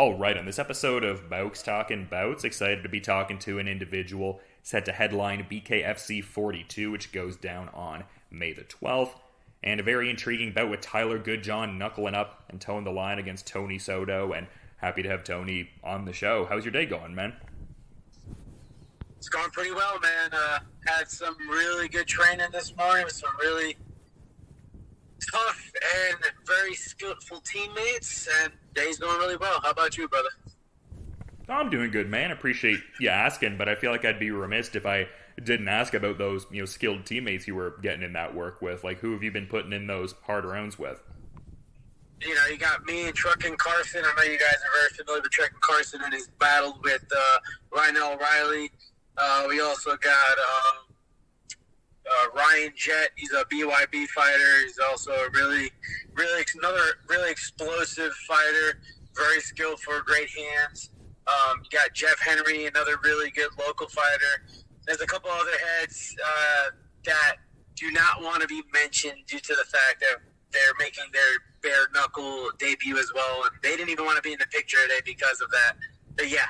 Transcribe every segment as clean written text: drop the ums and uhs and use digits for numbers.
All right, on this episode of Bowks Talking Bouts, excited to be talking to an individual set to headline BKFC 42, which goes down on May the 12th. And a very intriguing bout with Tyler Goodjohn knuckling up and towing the line against Tony Soto. And happy to have Tony on the show. How's your day going, man? It's going pretty well, man. Had some really good training this morning with some really tough and very skillful teammates, and day's going really well. How about you, brother? I'm doing good, man. Appreciate you asking, but I feel like I'd be remiss if I didn't ask about those, skilled teammates you were getting in that work with. Like, who have you been putting in those hard rounds with? You got me and Truck and Carson. I know you guys are very familiar with Truck and Carson and his battle with Ryan Riley. We also got Ryan Jett. He's a BYB fighter. He's also a another really explosive fighter. Very skillful, great hands. You got Jeff Henry, another really good local fighter. There's a couple other heads that do not want to be mentioned due to the fact that they're making their bare knuckle debut as well, and they didn't even want to be in the picture today because of that. But yeah,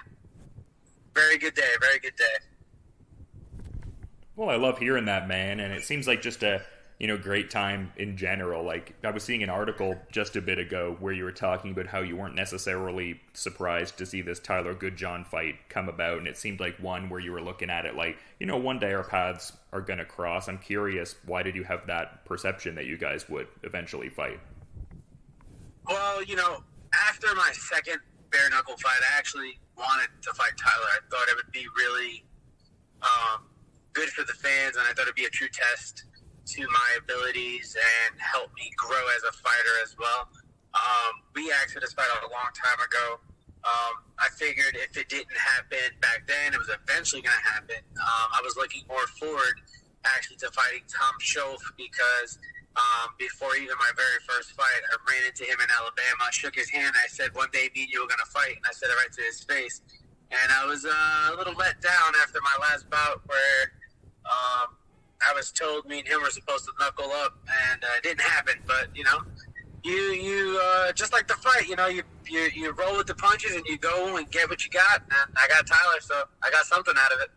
very good day, very good day. Well, I love hearing that, man, and it seems like just a great time in general. Like, I was seeing an article just a bit ago where you were talking about how you weren't necessarily surprised to see this Tyler Goodjohn fight come about, and it seemed like one where you were looking at it like, one day our paths are going to cross. I'm curious, why did you have that perception that you guys would eventually fight? Well, after my second bare knuckle fight, I actually wanted to fight Tyler. I thought it would be really good for the fans, and I thought it would be a true test to my abilities and help me grow as a fighter as well. We asked for this fight a long time ago. I figured if it didn't happen back then, it was eventually going to happen. I was looking more forward actually to fighting Tom Schoaf because before even my very first fight, I ran into him in Alabama, shook his hand. I said, one day me and you were going to fight, and I said it right to his face. And I was a little let down after my last bout where I was told me and him were supposed to knuckle up, and it didn't happen. But you just like the fight, you roll with the punches and you go and get what you got. And I got Tyler, so I got something out of it.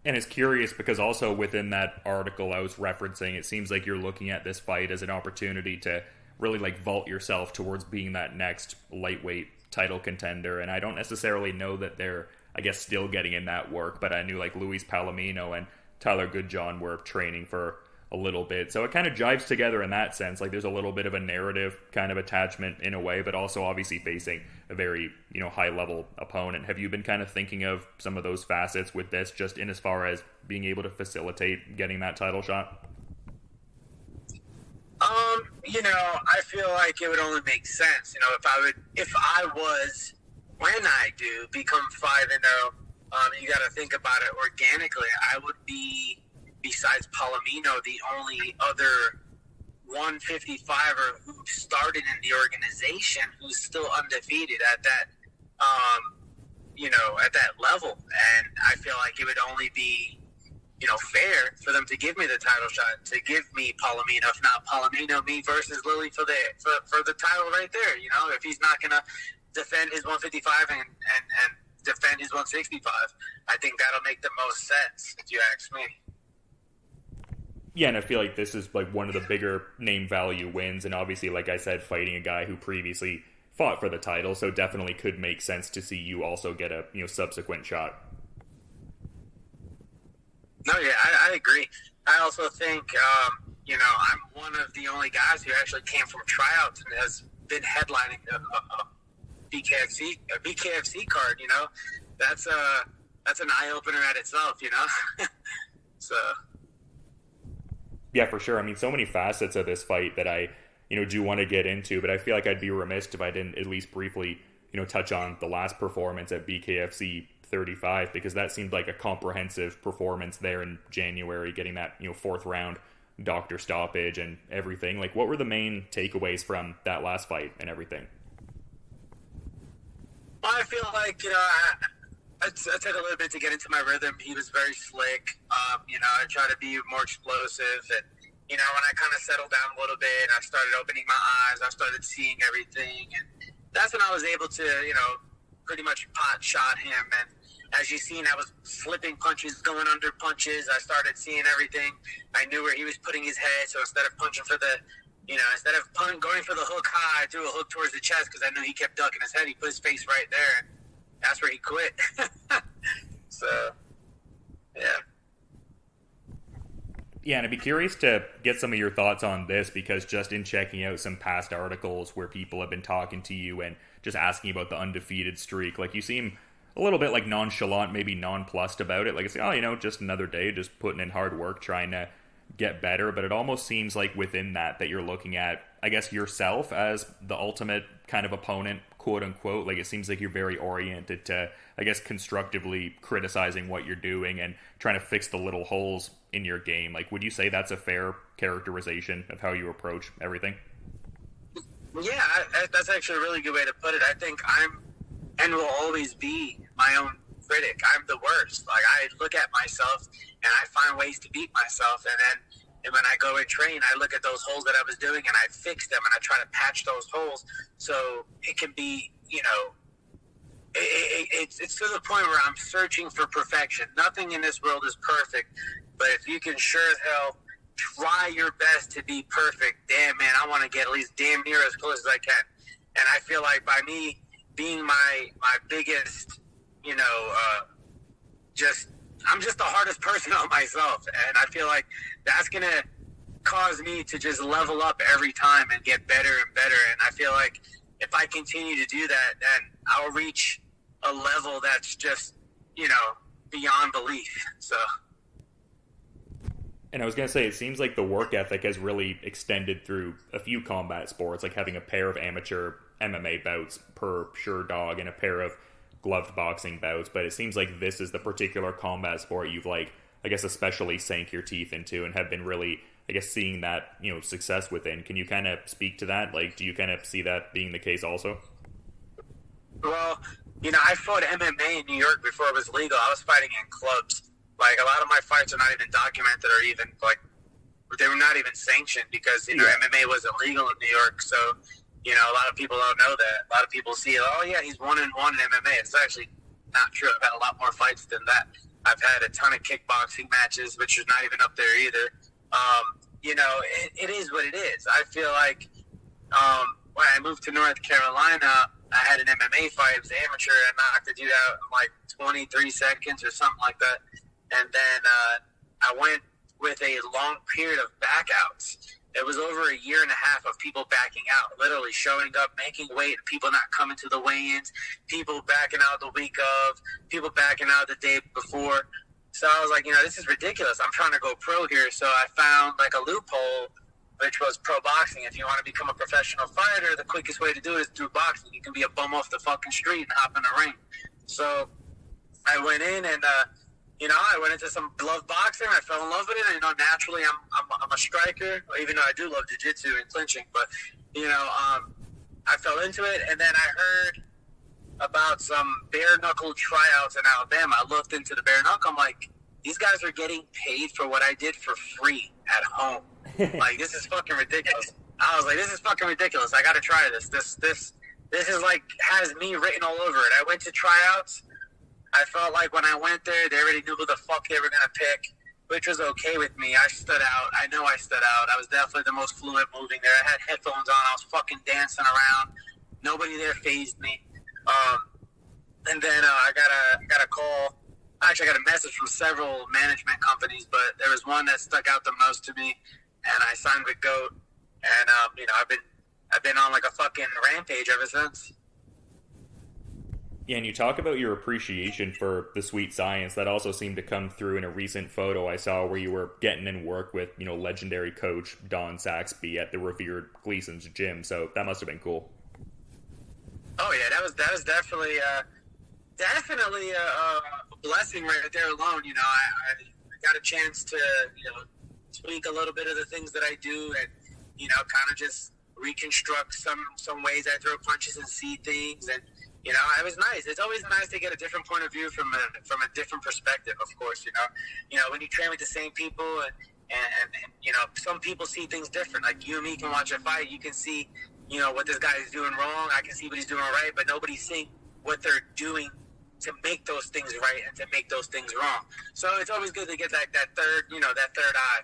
And it's curious because also within that article I was referencing, it seems like you're looking at this fight as an opportunity to really vault yourself towards being that next lightweight title contender. And I don't necessarily know that they're, still getting in that work, but I knew Luis Palomino and Tyler Goodjohn were training for a little bit. So it kind of jives together in that sense. There's a little bit of a narrative kind of attachment in a way, but also obviously facing a very, high level opponent. Have you been kind of thinking of some of those facets with this, just in as far as being able to facilitate getting that title shot? I feel like it would only make sense, if I was, when I do become 5-0, you got to think about it organically. I would be, besides Palomino, the only other 155er who started in the organization who's still undefeated at that, at that level. And I feel like it would only be, fair for them to give me the title shot, to give me Palomino. If not Palomino, me versus Lilly for the title right there. If he's not going to defend his 155 and defend his 165, I think that'll make the most sense, if you ask me. Yeah, and I feel like this is one of the bigger name value wins, and obviously, like I said, fighting a guy who previously fought for the title, so definitely could make sense to see you also get a subsequent shot. No, yeah, I agree. I also think, I'm one of the only guys who actually came from tryouts and has been headlining a BKFC card. That's an eye opener at itself. So. Yeah, for sure. So many facets of this fight that I, do want to get into, but I feel like I'd be remiss if I didn't at least briefly, touch on the last performance at BKFC 35, because that seemed like a comprehensive performance there in January, getting that, fourth round doctor stoppage and everything. What were the main takeaways from that last fight and everything? Well, I feel like, I took a little bit to get into my rhythm. He was very slick. I try to be more explosive. And, when I kind of settled down a little bit, I started opening my eyes. I started seeing everything. And that's when I was able to, pretty much pot shot him. And as you've seen, I was slipping punches, going under punches. I started seeing everything. I knew where he was putting his head. So instead of punching for the, instead of going for the hook high, I threw a hook towards the chest because I knew he kept ducking his head. He put his face right there. And that's where he quit. So, yeah. Yeah, and I'd be curious to get some of your thoughts on this, because just in checking out some past articles where people have been talking to you and just asking about the undefeated streak, like, you seem a little bit like nonchalant, maybe nonplussed about it. Like, it's like, just another day, just putting in hard work, trying to get better. But it almost seems like within that you're looking at, I guess, yourself as the ultimate kind of opponent, quote unquote. Like, it seems like you're very oriented to, I guess, constructively criticizing what you're doing and trying to fix the little holes in your game. Like, would you say that's a fair characterization of how you approach everything? Yeah, that's actually a really good way to put it. I think I'm, and will always be, my own critic. I'm the worst. Like, I look at myself and I find ways to beat myself, and then when I go and train, I look at those holes that I was doing and I fix them, and I try to patch those holes so it can be, it's to the point where I'm searching for perfection. Nothing in this world is perfect, but if you can sure as hell try your best to be perfect, damn, man, I want to get at least damn near as close as I can. And I feel like by me being my biggest, I'm just the hardest person on myself, and I feel like that's going to cause me to just level up every time and get better and better. And I feel like if I continue to do that, then I'll reach a level that's just, beyond belief. So. And I was going to say, it seems like the work ethic has really extended through a few combat sports, like having a pair of amateur MMA bouts per sure dog and a pair of gloved boxing bouts. But it seems like this is the particular combat sport you've, like, I guess, especially sank your teeth into and have been really, I guess, seeing that, success within. Can you kind of speak to that? Like, do you kind of see that being the case also? Well, I fought MMA in New York before it was legal. I was fighting in clubs. Like, a lot of my fights are not even documented or even, like, they were not even sanctioned because, MMA wasn't legal in New York. So, a lot of people don't know that. A lot of people see, oh, yeah, he's 1-1 in MMA. It's actually not true. I've had a lot more fights than that. I've had a ton of kickboxing matches, which is not even up there either. It is what it is. I feel like when I moved to North Carolina, I had an MMA fight. It was amateur. I knocked the dude out in, like, 23 seconds or something like that. And then I went with a long period of backouts. It was over a year and a half of people backing out, literally showing up, making weight, people not coming to the weigh-ins, people backing out the week of, people backing out the day before. So I was like, this is ridiculous. I'm trying to go pro here. So I found, like, a loophole, which was pro boxing. If you want to become a professional fighter, the quickest way to do it is through boxing. You can be a bum off the fucking street and hop in the ring. So I went in and, I went into some glove boxing. I fell in love with it. And, naturally, I'm a striker, even though I do love jiu-jitsu and clinching. But, I fell into it. And then I heard about some bare-knuckle tryouts in Alabama. I looked into the bare-knuckle. I'm like, these guys are getting paid for what I did for free at home. Like, this is fucking ridiculous. I was like, this is fucking ridiculous. I got to try this. This is, like, has me written all over it. I went to tryouts. I felt like when I went there, they already knew who the fuck they were going to pick, which was okay with me. I stood out. I know I stood out. I was definitely the most fluent moving there. I had headphones on. I was fucking dancing around. Nobody there fazed me. And then I got a call. Actually, I got a message from several management companies, but there was one that stuck out the most to me, and I signed with GOAT. And I've been on like a fucking rampage ever since. Yeah, and you talk about your appreciation for the sweet science. That also seemed to come through in a recent photo I saw where you were getting in work with, legendary coach Don Saxby at the revered Gleason's gym. So that must have been cool. Oh yeah, that was definitely a blessing right there alone. I got a chance to tweak a little bit of the things that I do, and kind of just reconstruct some ways I throw punches and see things. And it was nice. It's always nice to get a different point of view from a different perspective. Of course, when you train with the same people, and some people see things different. Like you and me can watch a fight, you can see what this guy is doing wrong. I can see what he's doing right, but nobody's seeing what they're doing to make those things right and to make those things wrong. So it's always good to get that third eye,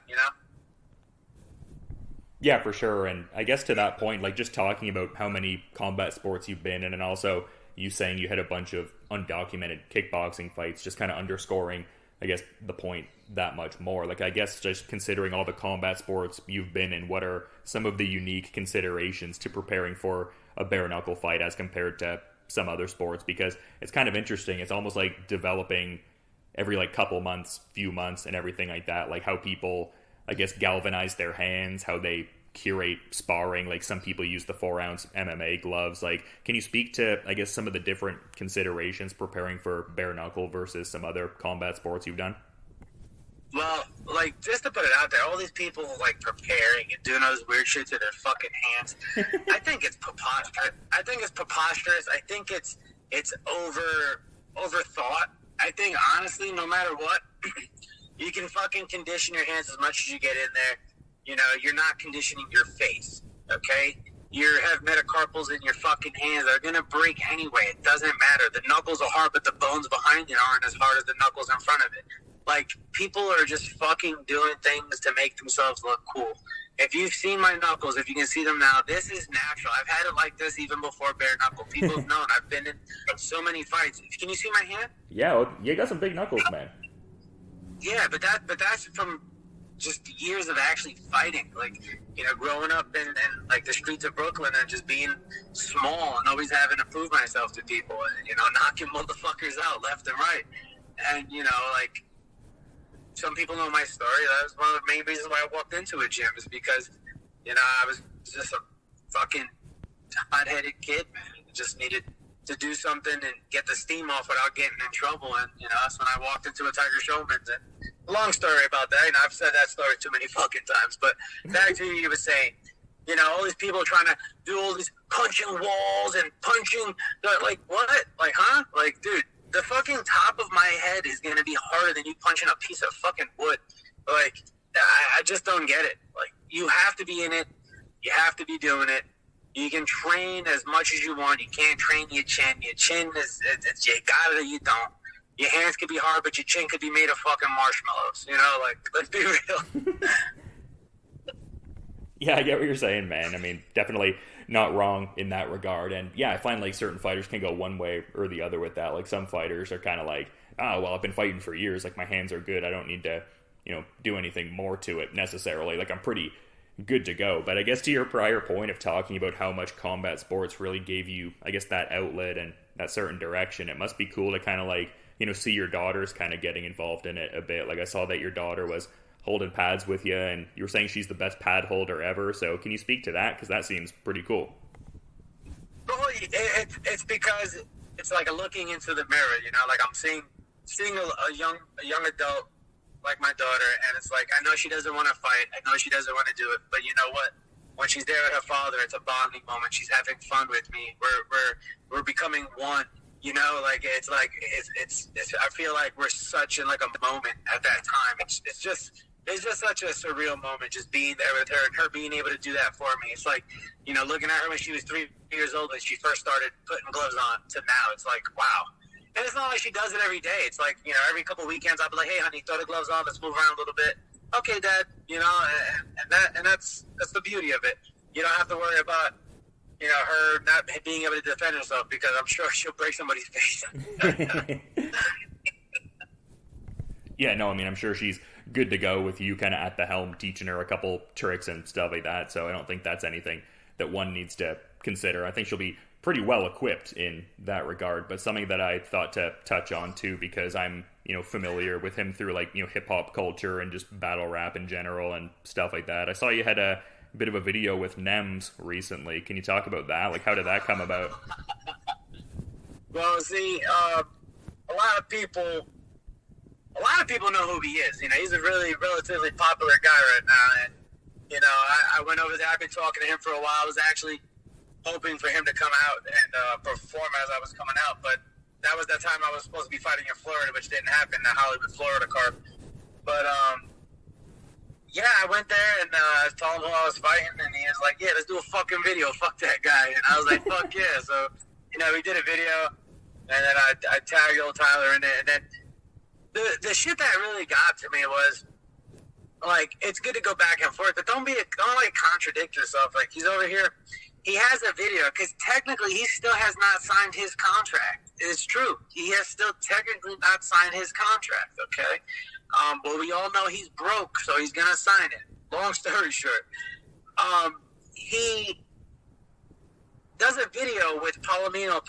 Yeah, for sure. And I guess to that point, like just talking about how many combat sports you've been in, and also you saying you had a bunch of undocumented kickboxing fights, just kind of underscoring, I guess, the point that much more. Like, I guess just considering all the combat sports you've been in, what are some of the unique considerations to preparing for a bare knuckle fight as compared to some other sports? Because it's kind of interesting. It's almost like developing every like couple months, few months, and everything like that. Like how people, I guess, galvanize their hands, how they curate sparring. Like some people use the 4-ounce MMA gloves. Like, can you speak to, I guess, some of the different considerations preparing for bare knuckle versus some other combat sports you've done? Well, like, just to put it out there, all these people, like, preparing and doing all this weird shit to their fucking hands, I think it's preposterous. I think it's overthought. I think, honestly, no matter what, you can fucking condition your hands as much as you get in there. You're not conditioning your face, okay? You have metacarpals in your fucking hands. They're going to break anyway. It doesn't matter. The knuckles are hard, but the bones behind it aren't as hard as the knuckles in front of it. Like, people are just fucking doing things to make themselves look cool. If you've seen my knuckles, if you can see them now, this is natural. I've had it like this even before bare knuckle. People have known. I've been in so many fights. Can you see my hand? Yeah, well, you got some big knuckles, man. Yeah, but that's from just years of actually fighting. Like, growing up in like the streets of Brooklyn and just being small and always having to prove myself to people and, knocking motherfuckers out left and right. And, like, some people know my story. That was one of the main reasons why I walked into a gym, is because, I was just a fucking hot-headed kid, man. I just needed to do something and get the steam off without getting in trouble. And, that's when I walked into a Tiger Showman's. And long story about that. I've said that story too many fucking times. But back to you were saying, all these people trying to do all these punching walls and punching, like, what? Like, huh? Like, dude, the fucking top of my head is going to be harder than you punching a piece of fucking wood. Like, I just don't get it. Like, you have to be in it. You have to be doing it. You can train as much as you want. You can't train your chin. Your chin is, you got it or you don't. Your hands could be hard, but your chin could be made of fucking marshmallows. Like, let's be real. Yeah, I get what you're saying, man. I mean, definitely not wrong in that regard. And yeah, I find like certain fighters can go one way or the other with that. Like some fighters are kind of like, oh, well, I've been fighting for years. Like my hands are good. I don't need to, do anything more to it necessarily. Like I'm pretty good to go. But I guess to your prior point of talking about how much combat sports really gave you, I guess, that outlet and that certain direction, it must be cool to kind of like, see your daughters kind of getting involved in it a bit. Like I saw that your daughter was holding pads with you, and you were saying she's the best pad holder ever. So can you speak to that? Because that seems pretty cool. Well, it's because it's like a looking into the mirror, like I'm seeing a young adult like my daughter, and it's like, I know she doesn't want to fight. I know she doesn't want to do it, but you know what? When she's there with her father, it's a bonding moment. She's having fun with me. We're becoming one. It's I feel like we're such in like a moment at that time. It's just such a surreal moment, just being there with her and her being able to do that for me. It's like, looking at her when she was 3 years old and she first started putting gloves on to now. It's like, wow. And it's not like she does it every day. It's like, every couple weekends I'll be like, hey, honey, throw the gloves on. Let's move around a little bit. Okay, Dad. And that's the beauty of it. You don't have to worry about, her not being able to defend herself, because I'm sure she'll break somebody's face. Yeah, no, I mean, I'm sure she's good to go with you kind of at the helm, teaching her a couple tricks and stuff like that. So I don't think that's anything that one needs to consider. I think she'll be pretty well equipped in that regard. But something that I thought to touch on too, because I'm, familiar with him through like, hip hop culture and just battle rap in general and stuff like that. I saw you had a bit of a video with Nems recently. Can you talk about that? Like, how did that come about? Well, see, a lot of people know who he is. He's a really relatively popular guy right now. And, I went over there. I've been talking to him for a while. I was actually hoping for him to come out and perform as I was coming out. But that was that time I was supposed to be fighting in Florida, which didn't happen, the Hollywood, Florida card. But, Yeah, I went there and told him who I was fighting, and he was like, "Yeah, let's do a fucking video. Fuck that guy." And I was like, "Fuck yeah!" So, we did a video, and then I tagged old Tyler in it, and then the shit that really got to me was, like, it's good to go back and forth, but don't contradict yourself. Like, he's over here, he has a video because technically he still has not signed his contract. It's true, he has still technically not signed his contract. Okay, but we all know he's broke, so he's gonna sign it. Long story short, he does a video with Palomino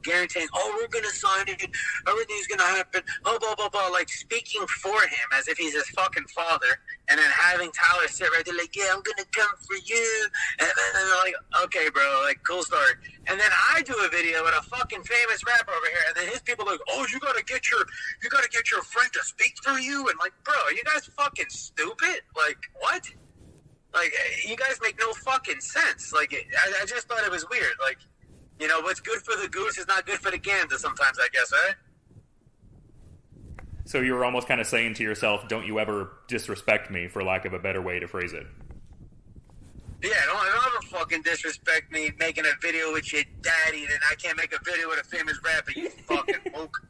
guaranteeing, "Oh, we're going to sign it, everything's going to happen, oh, blah, blah, blah," like speaking for him as if he's his fucking father, and then having Tyler sit right there like, "Yeah, I'm going to come for you," and they're like, "Okay, bro, like, cool story." And then I do a video with a fucking famous rapper over here, and then his people are like, "Oh, you got to get your friend to speak for you," and like, bro, are you guys fucking stupid? Like, what? Like, you guys make no fucking sense. Like, I just thought it was weird. Like, what's good for the goose is not good for the gander sometimes, I guess, right? So you were almost kind of saying to yourself, don't you ever disrespect me, for lack of a better way to phrase it. Yeah, don't ever fucking disrespect me making a video with your daddy, then I can't make a video with a famous rapper, you fucking mook.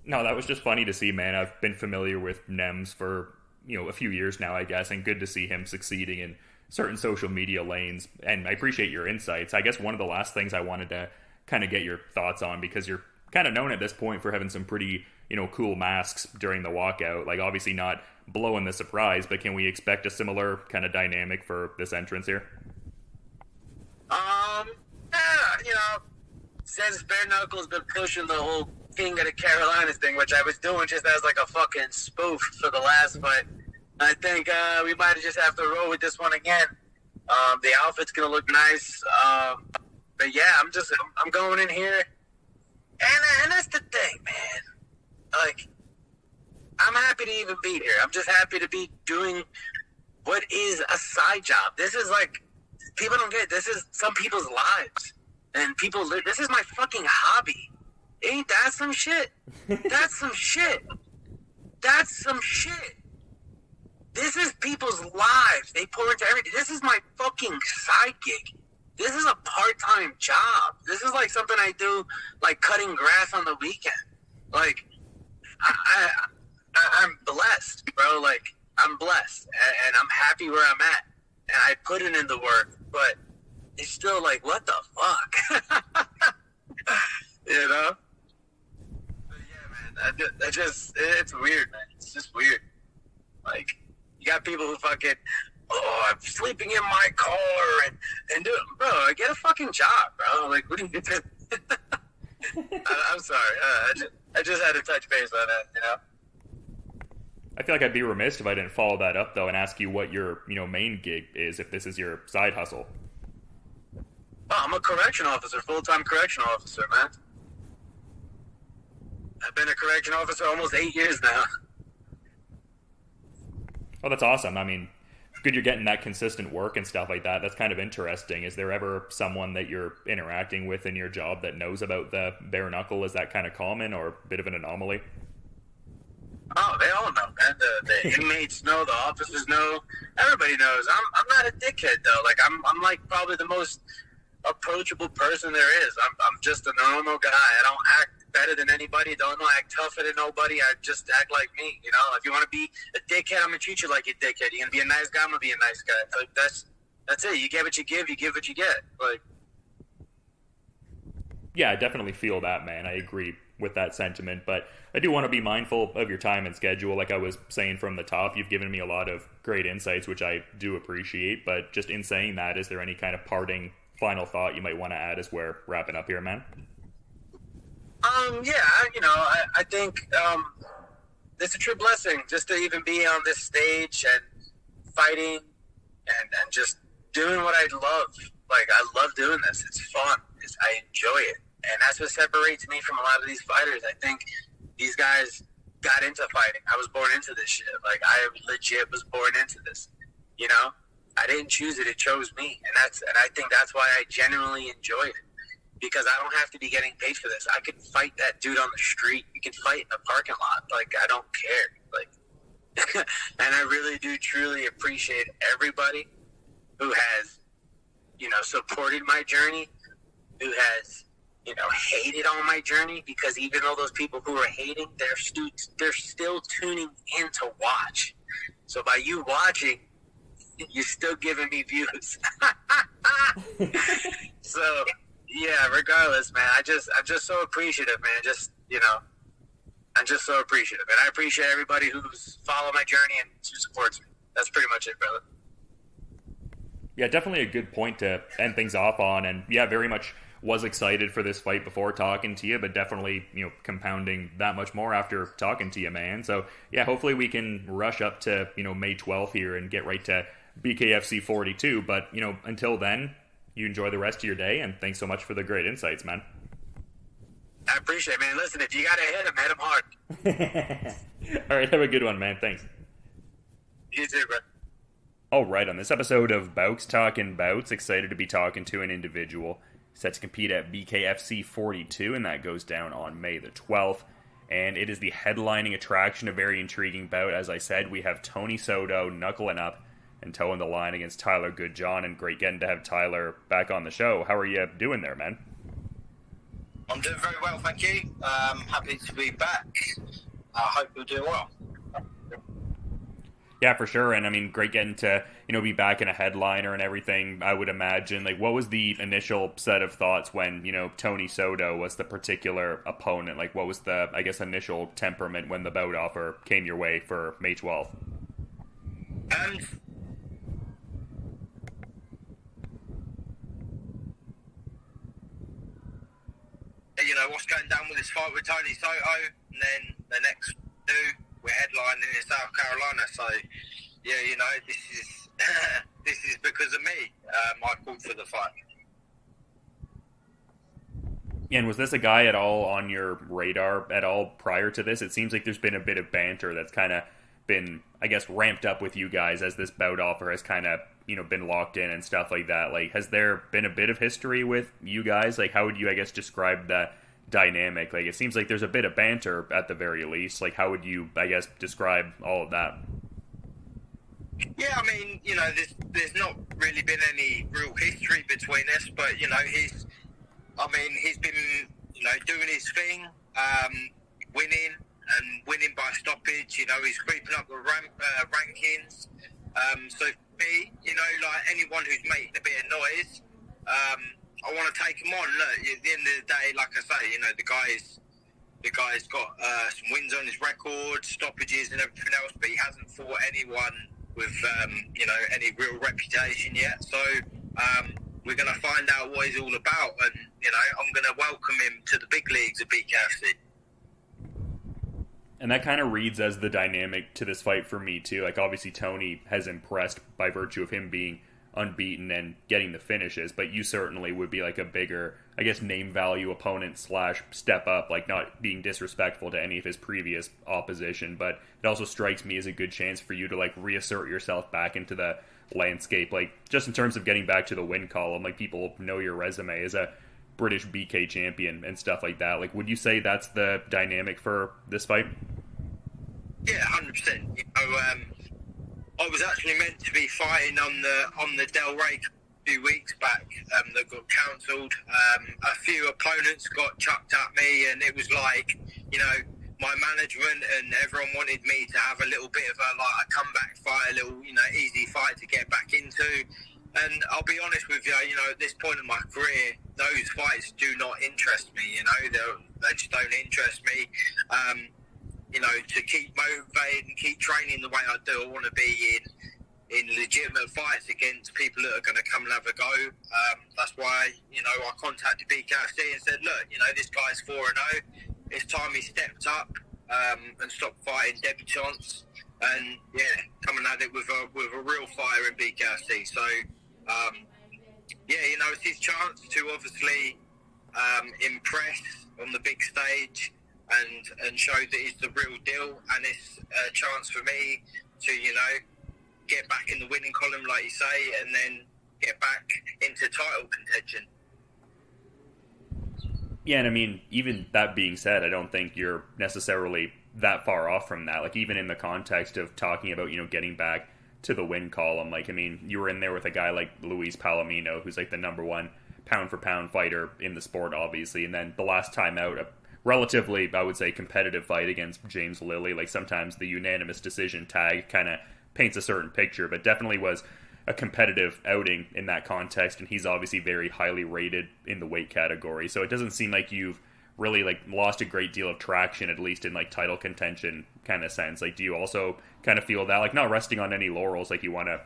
No, that was just funny to see, man. I've been familiar with Nems for a few years now, I guess, and good to see him succeeding in certain social media lanes, and I appreciate your insights. I guess one of the last things I wanted to kind of get your thoughts on, because you're kind of known at this point for having some pretty, cool masks during the walkout, like obviously not blowing the surprise, but can we expect a similar kind of dynamic for this entrance here? Since Bare Knuckles been pushing the whole King of the Carolinas thing, which I was doing just as like a fucking spoof for the last fight, I think we might just have to roll with this one again. The outfit's gonna look nice, but yeah, I'm going in here, and that's the thing, man. Like, I'm happy to even be here. I'm just happy to be doing what is a side job. This is like, people don't get it. This is some people's lives, and people live. This is my fucking hobby. Ain't that some shit? That's some shit. That's some shit. This is people's lives. They pour into everything. This is my fucking side gig. This is a part-time job. This is like something I do, like cutting grass on the weekend. Like, I'm blessed, bro. Like, I'm blessed, and I'm happy where I'm at, and I put it in the work, but it's still like, what the fuck? But yeah, man, it's weird, man. It's just weird. Like, you got people who fucking, "Oh, I'm sleeping in my car," and do, bro, get a fucking job, bro. Like, what do you do? I'm sorry. I just had to touch base on that, I feel like I'd be remiss if I didn't follow that up, though, and ask you what your, main gig is, if this is your side hustle. Oh, I'm a correction officer, full-time correction officer, man. I've been a correction officer almost 8 years now. Oh, that's awesome. I mean, good you're getting that consistent work and stuff like that. That's kind of interesting. Is there ever someone that you're interacting with in your job that knows about the bare knuckle? Is that kind of common or a bit of an anomaly? Oh, they all know, man. The inmates know, the officers know, everybody knows. I'm not a dickhead though. Like, I'm like probably the most approachable person there is. I'm just a normal guy. I don't act better than anybody. Don't act tougher than nobody. I just act like me. If you want to be a dickhead, I'm gonna treat you like a dickhead. You're gonna be a nice guy, I'm gonna be a nice guy. Like, that's it. You get what you give. You give what you get. Like, yeah, I definitely feel that, man. I agree with that sentiment, but I do want to be mindful of your time and schedule. Like I was saying from the top, you've given me a lot of great insights, which I do appreciate, but just in saying that, is there any kind of parting final thought you might want to add as we're wrapping up here, man? Yeah, I think it's a true blessing just to even be on this stage and fighting and just doing what I love. Like, I love doing this. It's fun. I enjoy it. And that's what separates me from a lot of these fighters. I think these guys got into fighting. I was born into this shit. Like, I legit was born into this. I didn't choose it. It chose me. And I think that's why I genuinely enjoy it. Because I don't have to be getting paid for this. I could fight that dude on the street. You can fight in a parking lot. Like, I don't care. Like, And I really do truly appreciate everybody who has, supported my journey, who has, hated on my journey, because even though those people who are hating, they're still tuning in to watch. So by you watching, you're still giving me views. So, yeah, regardless, man, I'm just so appreciative, man. I'm just so appreciative. And I appreciate everybody who's followed my journey and who supports me. That's pretty much it, brother. Yeah, definitely a good point to end things off on. And yeah, very much was excited for this fight before talking to you, but definitely, compounding that much more after talking to you, man. So yeah, hopefully we can rush up to, May 12th here and get right to BKFC 42. But, until then, you enjoy the rest of your day, and thanks so much for the great insights, man. I appreciate it, man. Listen, if you got to hit him hard. All right, have a good one, man. Thanks. You too, bro. All right, on this episode of Bowks Talking Bouts, excited to be talking to an individual set to compete at BKFC 42, and that goes down on May the 12th. And it is the headlining attraction, a very intriguing bout. As I said, we have Tony Soto knuckling up and toeing the line against Tyler Goodjohn, and great getting to have Tyler back on the show. How are you doing there, man? I'm doing very well, thank you. Happy to be back. I hope you're doing well. Yeah, for sure. And I mean, great getting to, be back in a headliner and everything, I would imagine. Like, what was the initial set of thoughts when, Tony Soto was the particular opponent? Like, what was the, initial temperament when the bout offer came your way for May 12th? What's going down with this fight with Tony Soto, and then the next we're headlining in South Carolina. So, yeah, this is this is because of me. I called for the fight. And was this a guy at all on your radar at all prior to this? It seems like there's been a bit of banter that's kind of been, ramped up with you guys as this bout offer has kind of, been locked in and stuff like that. Like, has there been a bit of history with you guys? Like, how would you, describe that dynamic? Like, it seems like there's a bit of banter at the very least. Like, how would you, describe all of that? Yeah, I mean, there's not really been any real history between us, but, he's been, doing his thing, winning by stoppage. He's creeping up the rankings. So for me, anyone who's making a bit of noise, I want to take him on. Look, at the end of the day, like I say, the guy's got some wins on his record, stoppages and everything else, but he hasn't fought anyone with, any real reputation yet. So we're going to find out what he's all about, and, I'm going to welcome him to the big leagues of BKFC. And that kind of reads as the dynamic to this fight for me, too. Like, obviously, Tony has impressed by virtue of him being unbeaten and getting the finishes, but you certainly would be like a bigger, name value opponent / step up, like not being disrespectful to any of his previous opposition. But it also strikes me as a good chance for you to reassert yourself back into the landscape, just in terms of getting back to the win column. Like, people know your resume as a British BK champion and stuff like that. Like, would you say that's the dynamic for this fight? Yeah, 100%. I was actually meant to be fighting on the Del Rey a few weeks back that got cancelled. A few opponents got chucked at me, and it was like, my management and everyone wanted me to have a little bit of a comeback fight, a little, easy fight to get back into. And I'll be honest with you, at this point in my career, those fights do not interest me, they just don't interest me. To keep motivated and keep training the way I do, I want to be in legitimate fights against people that are going to come and have a go. That's why, I contacted BKFC and said, look, this guy's 4-0. It's time he stepped up and stopped fighting debutants. And, yeah, coming at it with a real fire in BKFC. So, it's his chance to obviously impress on the big stage and show that he's the real deal, and it's a chance for me to, get back in the winning column, like you say, and then get back into title contention. Yeah, and I mean, even that being said, I don't think you're necessarily that far off from that. Like, even in the context of talking about, getting back to the win column, like, I mean, you were in there with a guy like Luis Palomino, who's like the number one pound for pound fighter in the sport, obviously, and then the last time out, a relatively, I would say, competitive fight against James Lilly. Like, sometimes the unanimous decision tag kind of paints a certain picture, but definitely was a competitive outing in that context, and he's obviously very highly rated in the weight category, so it doesn't seem like you've really like lost a great deal of traction, at least in like title contention kind of sense. Like, do you also kind of feel that, like, not resting on any laurels, like you want to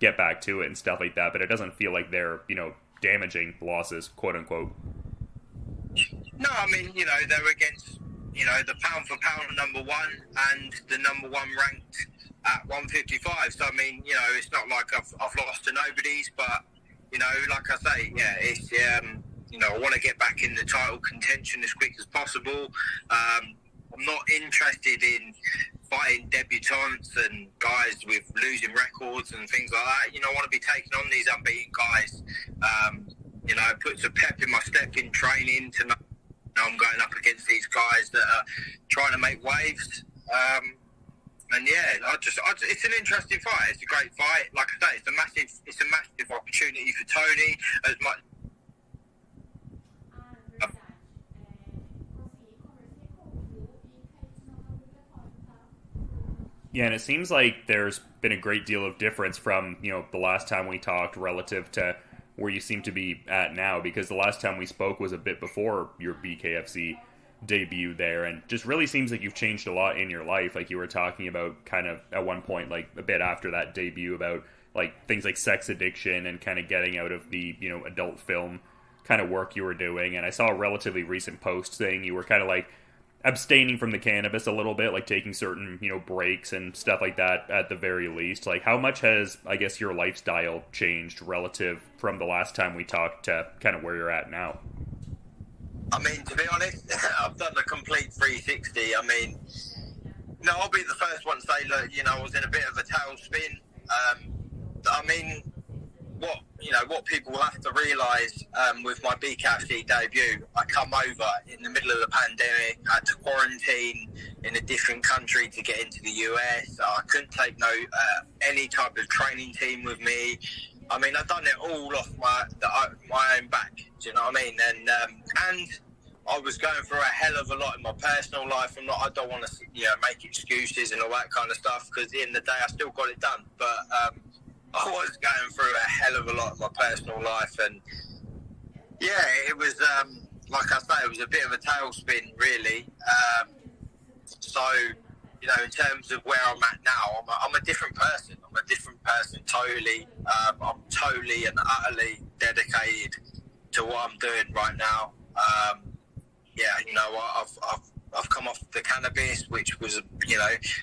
get back to it and stuff like that, but it doesn't feel like they're damaging losses, quote unquote? No, I mean, they're against the pound for pound number one and the number one ranked at 155. So I mean, it's not like I've lost to nobody's, but like I say, yeah, it's I want to get back in the title contention as quick as possible. I'm not interested in fighting debutantes and guys with losing records and things like that. I want to be taking on these unbeaten guys. It puts a pep in my step in training to know I'm going up against these guys that are trying to make waves. And yeah, it's an interesting fight. It's a great fight. Like I say, it's a massive opportunity for Tony. As much. Yeah, and it seems like there's been a great deal of difference from the last time we talked relative to where you seem to be at now, because the last time we spoke was a bit before your BKFC debut there, and just really seems like you've changed a lot in your life. Like, you were talking about kind of at one point, like a bit after that debut, about like things like sex addiction and kind of getting out of the adult film kind of work you were doing. And I saw a relatively recent post saying you were kind of like abstaining from the cannabis a little bit, like taking certain breaks and stuff like that at the very least. Like, how much has, I guess, your lifestyle changed relative from the last time we talked to kind of where you're at now? I mean, to be honest, I've done the complete 360. I mean, I'll be the first one to say, look, I was in a bit of a tailspin. I mean, what people will have to realise with my BKFC debut, I come over in the middle of the pandemic, I had to quarantine in a different country to get into the US. I couldn't take any type of training team with me. I mean, I've done it all off my own back. Do you know what I mean? And I was going through a hell of a lot in my personal life. I don't want to make excuses and all that kind of stuff, because at the end of the day, I still got it done. But I was going through a hell of a lot in my personal life, and yeah, it was like I say, it was a bit of a tailspin, really. So, in terms of where I'm at now, I'm a different person. I'm a different person totally. I'm totally and utterly dedicated to what I'm doing right now. I've come off the cannabis, which was,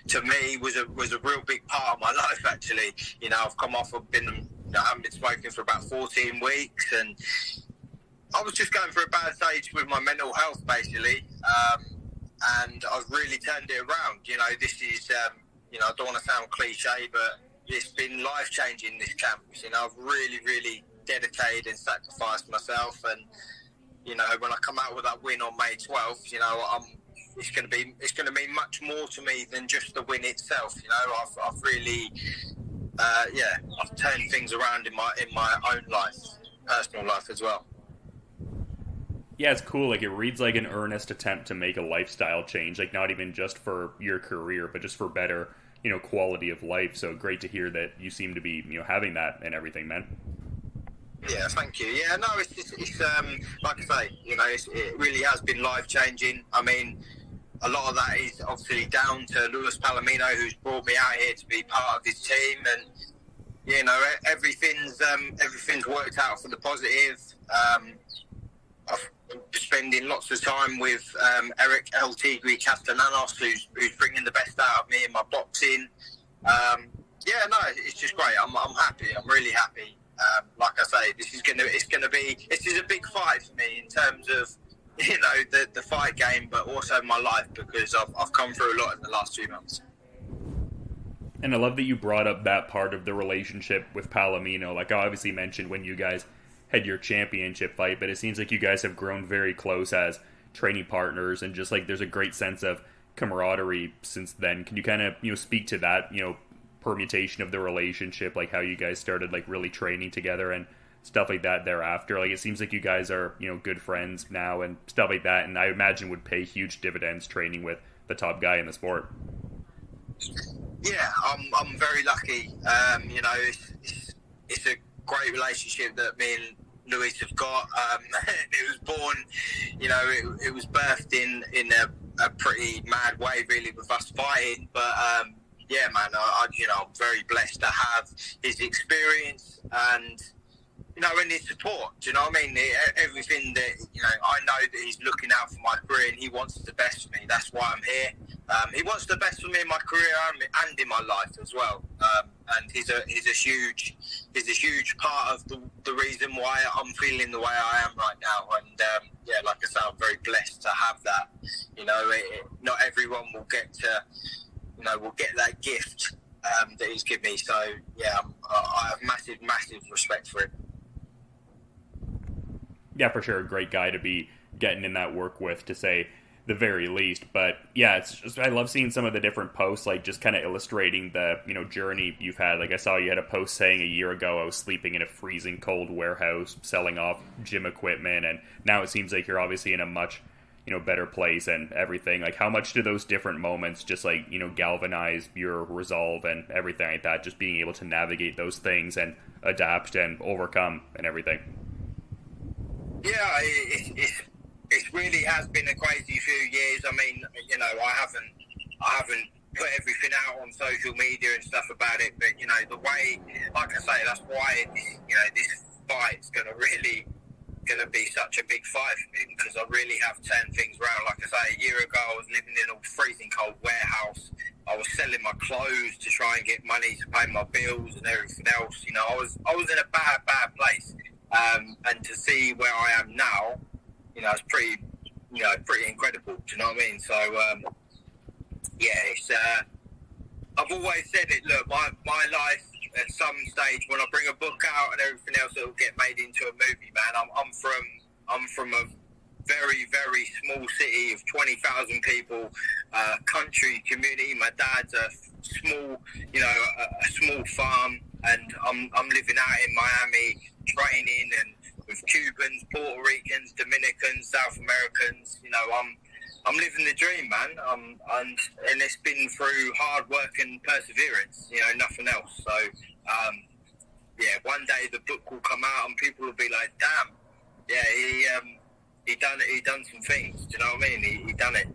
to me was a real big part of my life. Actually, I've come off. I haven't been smoking for about 14 weeks, and I was just going through a bad stage with my mental health, basically. And I've really turned it around. This is, I don't want to sound cliche, but it's been life changing, this camp. I've really, really dedicated and sacrificed myself, and when I come out with that win on May 12th, it's going to mean much more to me than just the win itself. I've really, I've turned things around in my own life, personal life as well. Yeah, it's cool. Like, it reads like an earnest attempt to make a lifestyle change, like not even just for your career, but just for better, quality of life. So great to hear that you seem to be, having that and everything, man. Yeah, thank you. Yeah, no, it's like I say, it really has been life changing. I mean, a lot of that is obviously down to Luis Palomino, who's brought me out here to be part of his team, and everything's worked out for the positive. I've been spending lots of time with Eric El Tigre Castellanos, who's bringing the best out of me in my boxing. It's just great. I'm happy. I'm really happy. Like I say, this is a big fight for me in terms of the fight game, but also my life, because I've come through a lot in the last few months. And I love that you brought up that part of the relationship with Palomino. Like, I obviously mentioned when you guys had your championship fight, but it seems like you guys have grown very close as training partners, and just like there's a great sense of camaraderie since then. Can you kind of, speak to that, permutation of the relationship, like how you guys started like really training together and stuff like that thereafter? Like, it seems like you guys are, good friends now and stuff like that, and I imagine would pay huge dividends training with the top guy in the sport. Yeah, I'm very lucky. It's a great relationship that me and Luis have got. It was born, it was birthed in a pretty mad way, really, with us fighting. But yeah, man, I'm very blessed to have his experience and and his support. Do you know what I mean? Everything that I know that he's looking out for my career, and he wants the best for me. That's why I'm here. He wants the best for me in my career and in my life as well. And he's a huge part of the reason why I'm feeling the way I am right now. And yeah, like I said, I'm very blessed to have that. Not everyone will get to will get that gift that he's given me. So yeah, I have massive respect for him. Yeah, for sure, a great guy to be getting in that work with, to say the very least. But yeah, it's just, I love seeing some of the different posts, like just kind of illustrating the journey you've had. Like, I saw you had a post saying a year ago I was sleeping in a freezing cold warehouse selling off gym equipment, and now it seems like you're obviously in a much better place and everything. Like, how much do those different moments just like galvanize your resolve and everything like that, just being able to navigate those things and adapt and overcome and everything? Yeah, it really has been a crazy few years. I mean, I haven't put everything out on social media and stuff about it, but the way, like I say, that's why this fight's gonna be such a big fight for me, because I really have turned things around. Like I say, a year ago I was living in a freezing cold warehouse. I was selling my clothes to try and get money to pay my bills and everything else. I was in a bad place. And to see where I am now, it's pretty incredible. Do you know what I mean? So, yeah, it's. I've always said it. Look, my life at some stage, when I bring a book out and everything else, it'll get made into a movie. Man, I'm from a very, very small city of 20,000 people, country community. My dad's a small, a small farm, and I'm living out in Miami, training and with Cubans, Puerto Ricans, Dominicans, South Americans. I'm living the dream, man. And it's been through hard work and perseverance. Nothing else. So yeah, one day the book will come out and people will be like, damn, yeah, he done some things. Do you know what I mean? He done it.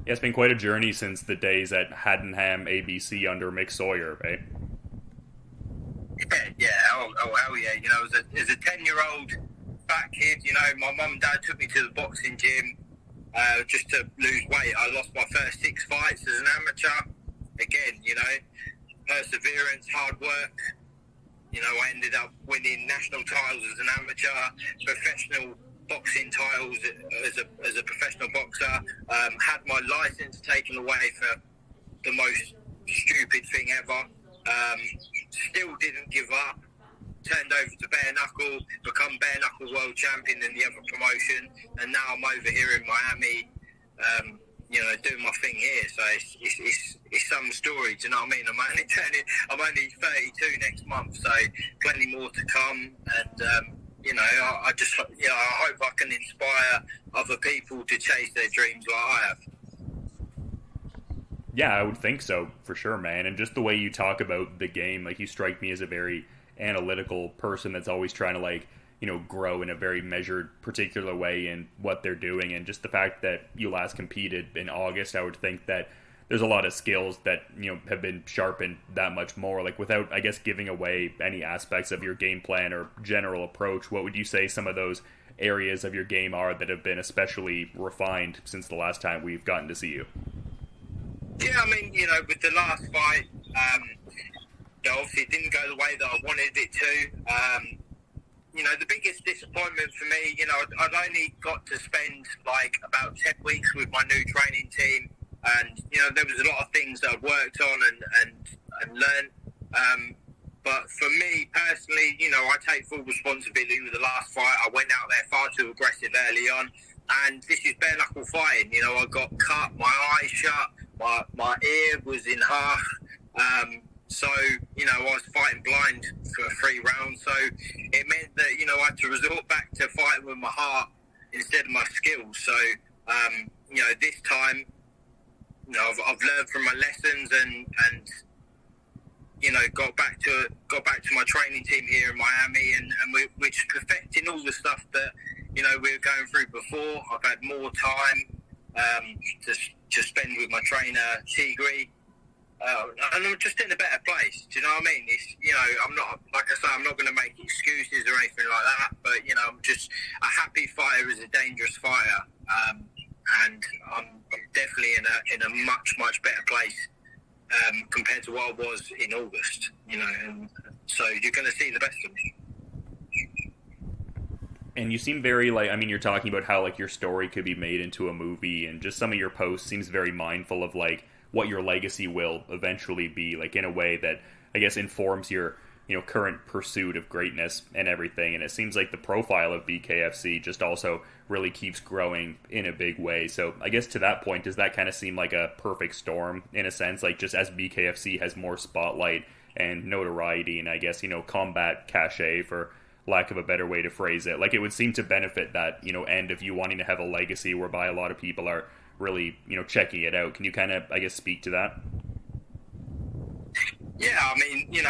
Yeah, it's been quite a journey since the days at Haddenham ABC under Mick Sawyer, right? Yeah, oh hell yeah. As a 10-year-old fat kid, my mum and dad took me to the boxing gym just to lose weight. I lost my first 6 fights as an amateur. Again, perseverance, hard work. I ended up winning national titles as an amateur, professional boxing titles as a professional boxer. Had my license taken away for the most stupid thing ever. Still didn't give up. Turned over to bare knuckle, become bare knuckle world champion in the other promotion, and now I'm over here in Miami, doing my thing here. So it's some story. Do you know what I mean? I'm only 32 next month, so plenty more to come. And I hope I can inspire other people to chase their dreams like I have. Yeah, I would think so, for sure, man. And just the way you talk about the game, like, you strike me as a very analytical person that's always trying to, grow in a very measured, particular way in what they're doing. And just the fact that you last competed in August, I would think that there's a lot of skills that, have been sharpened that much more. Like, without, I guess, giving away any aspects of your game plan or general approach, what would you say some of those areas of your game are that have been especially refined since the last time we've gotten to see you? Yeah, I mean, with the last fight, obviously it didn't go the way that I wanted it to. The biggest disappointment for me, I'd only got to spend like about 10 weeks with my new training team, and there was a lot of things that I'd worked on and learned. But for me personally, I take full responsibility with the last fight. I went out there far too aggressive early on. and this is bare knuckle fighting. You know, I got cut, my eyes shut, my ear was in half. So, you know, I was fighting blind for 3 rounds. So it meant that, you know, I had to resort back to fighting with my heart instead of my skills. So, you know, this time, you know, I've learned from my lessons and you know, got back to my training team here in Miami, and we're just perfecting all the stuff that, you know, we were going through before. I've had more time to spend with my trainer, Tigri. And I'm just in a better place. Do you know what I mean? It's, you know, I'm not, like I say, I'm not going to make excuses or anything like that. But, you know, I'm just a happy fighter is a dangerous fighter, and I'm definitely in a much better place compared to what I was in August. You know, and so you're going to see the best of me. And you seem very, like, I mean, you're talking about how, like, your story could be made into a movie, and just some of your posts seems very mindful of, like, what your legacy will eventually be, like, in a way that, I guess, informs your, you know, current pursuit of greatness and everything. And it seems like the profile of BKFC just also really keeps growing in a big way. So I guess to that point, does that kind of seem like a perfect storm, in a sense? Like, just as BKFC has more spotlight and notoriety and, I guess, you know, combat cachet, for lack of a better way to phrase it, like, it would seem to benefit that, you know, end of you wanting to have a legacy whereby a lot of people are really, you know, checking it out. Can you kind of, I guess, speak to that? Yeah, I mean, you know,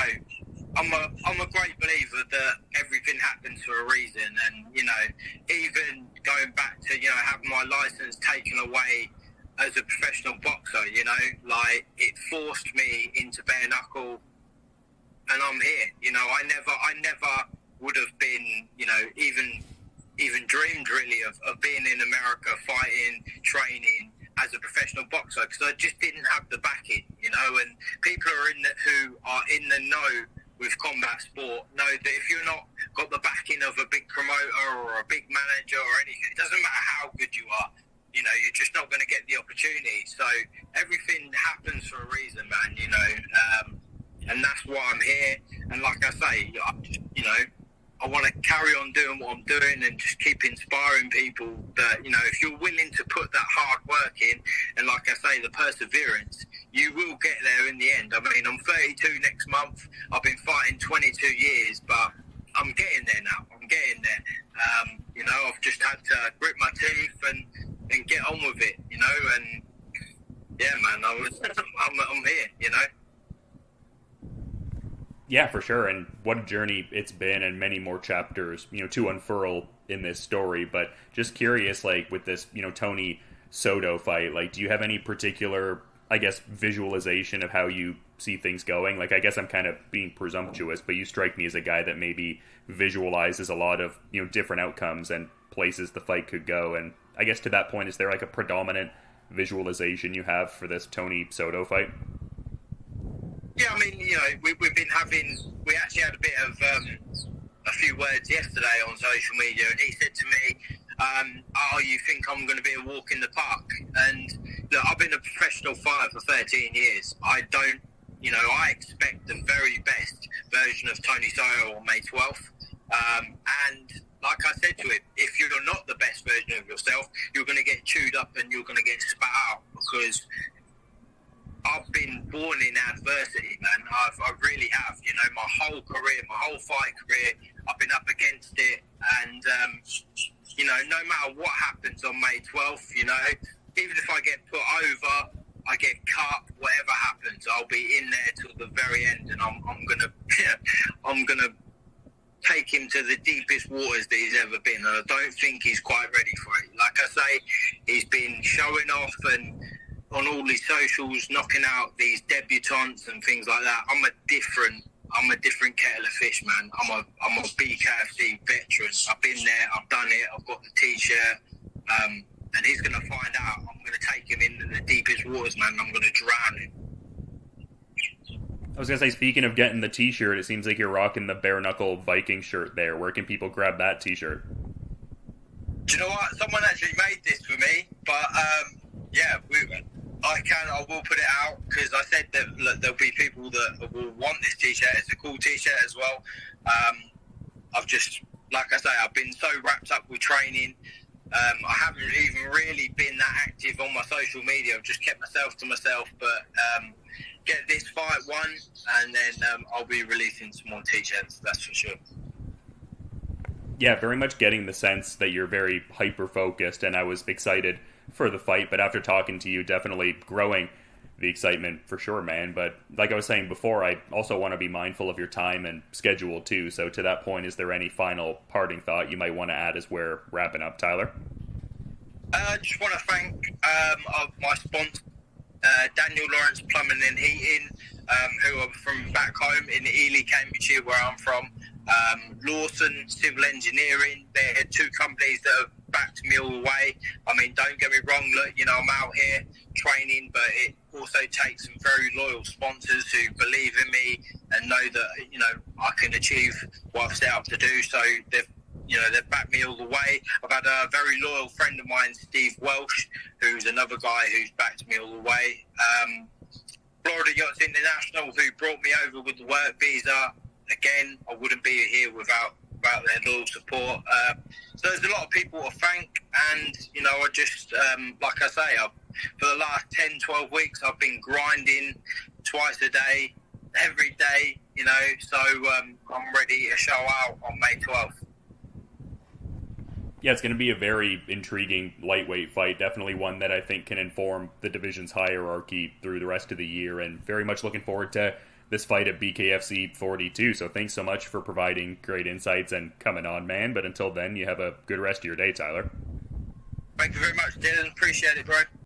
I'm a great believer that everything happens for a reason, and, you know, even going back to, you know, having my license taken away as a professional boxer, you know, like, it forced me into bare knuckle, and I'm here. You know, I never would have been, you know, even dreamed really of being in America, fighting, training as a professional boxer, because I just didn't have the backing, you know. And people who are in the know with combat sport know that if you're not got the backing of a big promoter or a big manager or anything, it doesn't matter how good you are, you know, you're just not going to get the opportunity. So everything happens for a reason, man, you know, and that's why I'm here. And like I say, you know, I want to carry on doing what I'm doing and just keep inspiring people that, you know, if you're willing to put that hard work in, and like I say, the perseverance, you will get there in the end. I mean, I'm 32 next month. I've been fighting 22 years, but I'm getting there now. I'm getting there. You know, I've just had to grit my teeth and get on with it, you know, and yeah, man, I'm here, you know. Yeah, for sure, and what a journey it's been, and many more chapters, you know, to unfurl in this story. But just curious, like, with this, you know, Tony Soto fight, like, do you have any particular, I guess, visualization of how you see things going? Like, I guess I'm kind of being presumptuous, but you strike me as a guy that maybe visualizes a lot of, you know, different outcomes and places the fight could go. And I guess to that point, is there like a predominant visualization you have for this Tony Soto fight? Yeah, I mean, you know, we actually had a bit of a few words yesterday on social media, and he said to me, oh, you think I'm going to be a walk in the park? And look, I've been a professional fighter for 13 years. I don't, you know, I expect the very best version of Tony Soto on May 12th. And like I said to him, if you're not the best version of yourself, you're going to get chewed up and you're going to get spat out, because I've been born in adversity, man. I really have. You know, my whole career, my whole fight career, I've been up against it. And, you know, no matter what happens on May 12th, you know, even if I get put over, I get cut, whatever happens, I'll be in there till the very end. And I'm gonna take him to the deepest waters that he's ever been. And I don't think he's quite ready for it. Like I say, he's been showing off and on all his socials, knocking out these debutantes and things like that. I'm a different kettle of fish, man. I'm a BKFC veteran. I've been there, I've done it, I've got the t-shirt, and he's going to find out. I'm going to take him into the deepest waters, man. I'm going to drown him. I was going to say, speaking of getting the t-shirt, it seems like you're rocking the bare knuckle Viking shirt there. Where can people grab that t-shirt? Do you know what? Someone actually made this for me, but yeah, I will put it out, because I said that, look, there'll be people that will want this t-shirt. It's a cool t-shirt as well. I've just, like I say, I've been so wrapped up with training I haven't even really been that active on my social media. I've just kept myself to myself, but get this fight won, and then I'll be releasing some more t-shirts, that's for sure. Yeah, very much getting the sense that you're very hyper-focused, and I was excited for the fight, but after talking to you, definitely growing the excitement for sure, man. But like I was saying before, I also want to be mindful of your time and schedule too. So to that point, is there any final parting thought you might want to add as we're wrapping up, Tyler? I just want to thank my sponsor, Daniel Lawrence Plumbing and Heating, who are from back home in Ely, Cambridgeshire, where I'm from. Lawson Civil Engineering, they're two companies that have backed me all the way. I mean, don't get me wrong, look, I'm out here training, but it also takes some very loyal sponsors who believe in me and know that, I can achieve what I've set out to do. So they've backed me all the way. I've had a very loyal friend of mine, Steve Welsh, who's another guy who's backed me all the way. Florida Yachts International, who brought me over with the work visa. Again, I wouldn't be here without their loyal support. So there's a lot of people to thank, and I just like I say, for the last 10, 12 weeks, I've been grinding twice a day, every day. So I'm ready to show out on May 12th. Yeah, it's going to be a very intriguing lightweight fight. Definitely one that I think can inform the division's hierarchy through the rest of the year, and very much looking forward to this fight at BKFC 42. So thanks so much for providing great insights and coming on, man. But until then, you have a good rest of your day, Tyler. Thank you very much, Dylan. Appreciate it, bro.